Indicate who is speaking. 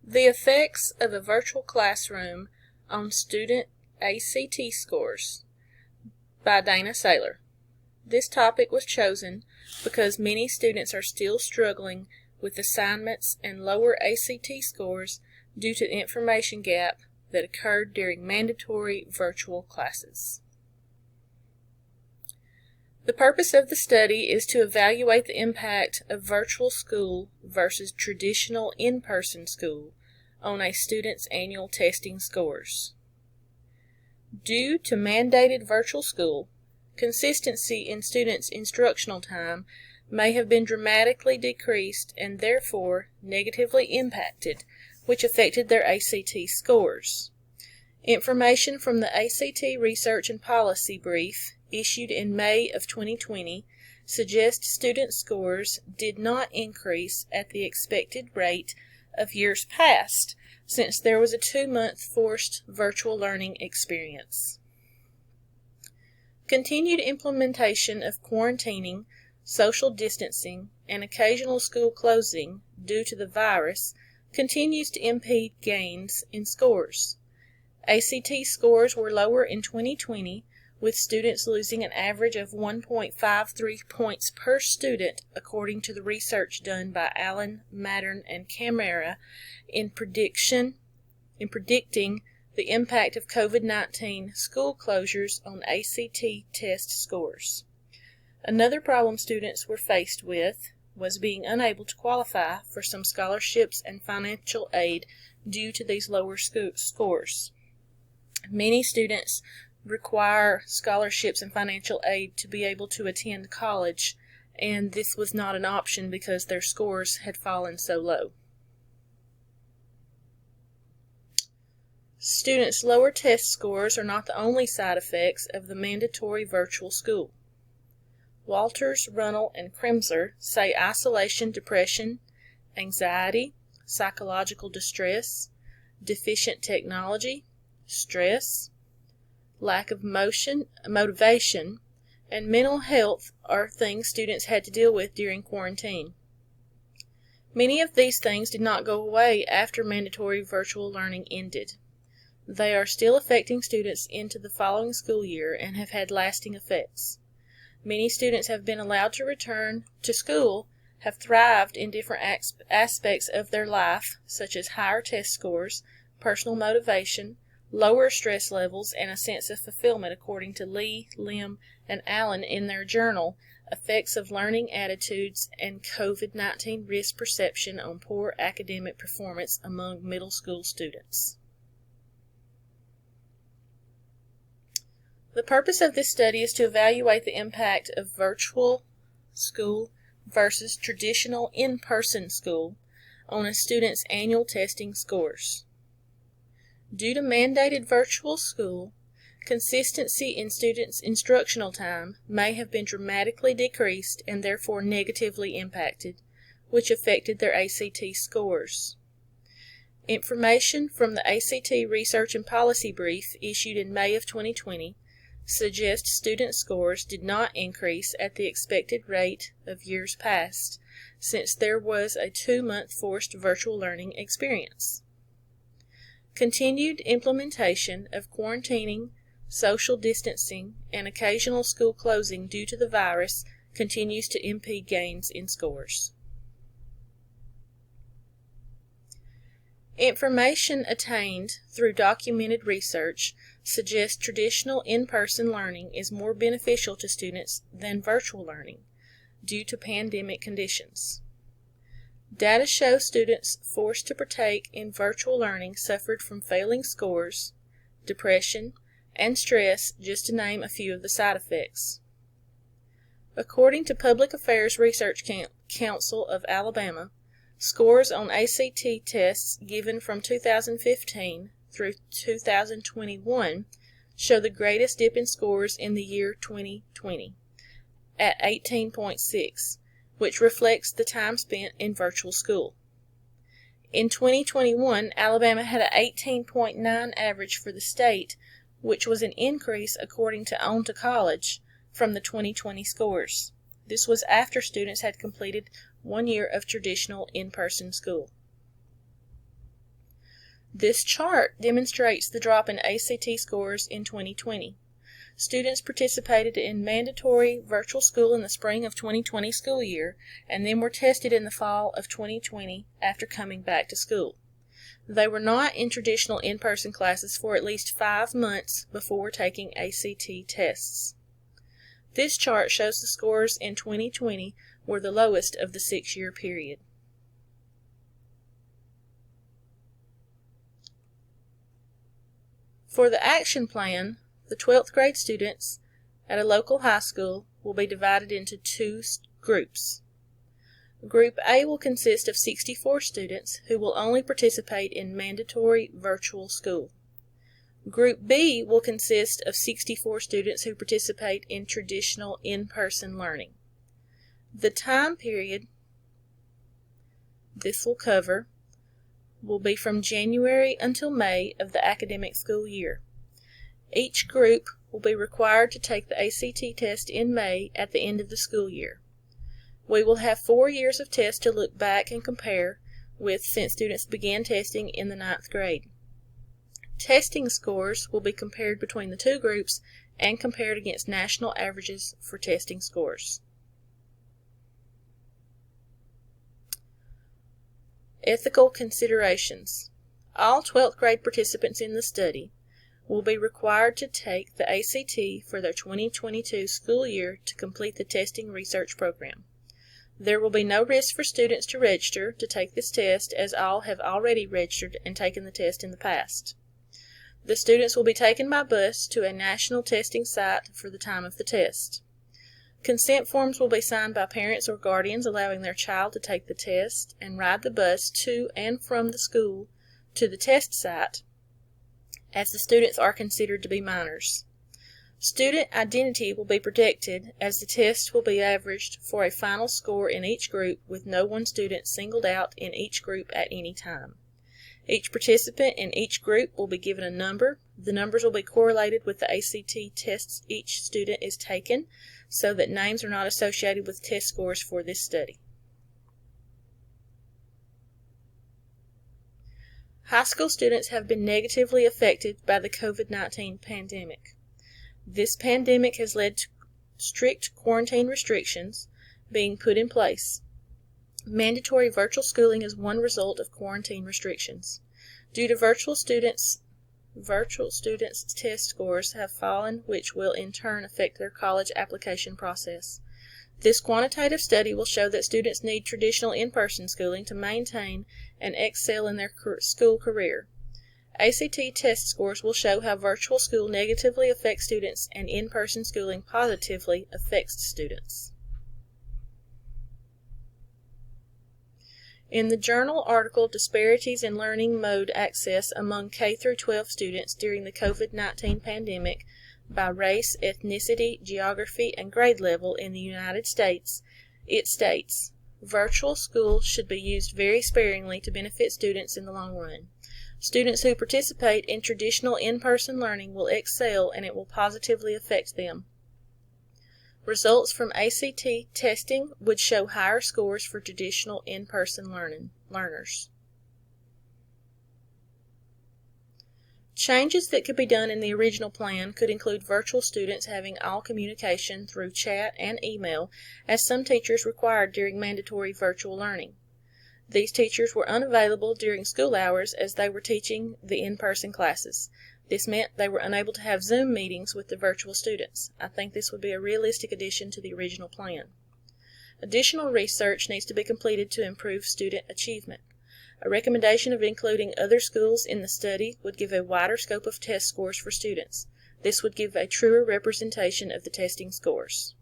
Speaker 1: The effects of a virtual classroom on student ACT scores by Dana Saylor. This topic was chosen because many students are still struggling with assignments and lower ACT scores due to the information gap that occurred during mandatory virtual classes. The purpose of the study is to evaluate the impact of virtual school versus traditional in-person school on a student's annual testing scores. Due to mandated virtual school, consistency in students' instructional time may have been dramatically decreased and therefore negatively impacted, which affected their ACT scores. Information from the ACT Research and Policy Brief issued in May of 2020 suggests student scores did not increase at the expected rate of years past, since there was a 2-month forced virtual learning experience. Continued implementation of quarantining, social distancing, and occasional school closing due to the virus continues to impede gains in scores. ACT scores were lower in 2020, with students losing an average of 1.53 points per student, according to the research done by Allen, Mattern, and Camara in predicting the impact of COVID-19 school closures on ACT test scores. Another problem students were faced with was being unable to qualify for some scholarships and financial aid due to these lower scores. Many students require scholarships and financial aid to be able to attend college, and this was not an option because their scores had fallen so low. Students' lower test scores are not the only side effects of the mandatory virtual school. Walters, Runnell, and Kremser say isolation, depression, anxiety, psychological distress, deficient technology, stress, lack of motivation, and mental health are things students had to deal with during quarantine. Many of these things did not go away after mandatory virtual learning ended. They are still affecting students into the following school year and have had lasting effects. Many students have been allowed to return to school, have thrived in different aspects of their life, such as higher test scores, personal motivation, lower stress levels, and a sense of fulfillment, according to Lee, Lim, and Allen in their journal, Effects of Learning Attitudes and COVID-19 Risk Perception on Poor Academic Performance Among Middle School Students. The purpose of this study is to evaluate the impact of virtual school versus traditional in-person school on a student's annual testing scores. Due to mandated virtual school, consistency in students' instructional time may have been dramatically decreased and therefore negatively impacted, which affected their ACT scores. Information from the ACT Research and Policy Brief issued in May of 2020 suggests student scores did not increase at the expected rate of years past, since there was a 2-month forced virtual learning experience. Continued implementation of quarantining, social distancing, and occasional school closing due to the virus continues to impede gains in scores. Information attained through documented research suggests traditional in-person learning is more beneficial to students than virtual learning due to pandemic conditions. Data show students forced to partake in virtual learning suffered from failing scores, depression, and stress, just to name a few of the side effects. According to Public Affairs Research Council of Alabama, scores on ACT tests given from 2015 through 2021 show the greatest dip in scores in the year 2020 at 18.6, which reflects the time spent in virtual school. In 2021, Alabama had an 18.9 average for the state, which was an increase, according to On to College, from the 2020 scores. This was after students had completed 1 year of traditional in-person school. This chart demonstrates the drop in ACT scores in 2020. Students participated in mandatory virtual school in the spring of 2020 school year and then were tested in the fall of 2020 after coming back to school. They were not in traditional in-person classes for at least 5 months before taking ACT tests. This chart shows the scores in 2020 were the lowest of the 6-year period. For the action plan, the 12th grade students at a local high school will be divided into 2 groups. Group A will consist of 64 students who will only participate in mandatory virtual school. Group B will consist of 64 students who participate in traditional in-person learning. The time period this will cover will be from January until May of the academic school year. Each group will be required to take the ACT test in May at the end of the school year. We will have 4 years of tests to look back and compare with since students began testing in the 9th grade. Testing scores will be compared between the 2 groups and compared against national averages for testing scores. Ethical considerations. All 12th grade participants in the study will be required to take the ACT for their 2022 school year to complete the testing research program. There will be no risk for students to register to take this test, as all have already registered and taken the test in the past. The students will be taken by bus to a national testing site for the time of the test. Consent forms will be signed by parents or guardians allowing their child to take the test and ride the bus to and from the school to the test site, as the students are considered to be minors. Student identity will be protected, as the test will be averaged for a final score in each group, with no one student singled out in each group at any time. Each participant in each group will be given a number. The numbers will be correlated with the ACT tests each student is taken, so that names are not associated with test scores for this study. High school students have been negatively affected by the COVID-19 pandemic. This pandemic has led to strict quarantine restrictions being put in place. Mandatory virtual schooling is one result of quarantine restrictions. Due to virtual students' test scores have fallen, which will in turn affect their college application process. This quantitative study will show that students need traditional in-person schooling to maintain and excel in their school career. ACT test scores will show how virtual school negatively affects students and in-person schooling positively affects students. In the journal article Disparities in Learning Mode Access Among K-12 Students During the COVID-19 Pandemic by Race, Ethnicity, Geography, and Grade Level in the United States, it states, virtual school should be used very sparingly to benefit students in the long run. Students who participate in traditional in-person learning will excel and it will positively affect them. Results from ACT testing would show higher scores for traditional in-person learners. Changes that could be done in the original plan could include virtual students having all communication through chat and email, as some teachers required during mandatory virtual learning. These teachers were unavailable during school hours as they were teaching the in-person classes. This meant they were unable to have Zoom meetings with the virtual students. I think this would be a realistic addition to the original plan. Additional research needs to be completed to improve student achievement. A recommendation of including other schools in the study would give a wider scope of test scores for students. This would give a truer representation of the testing scores.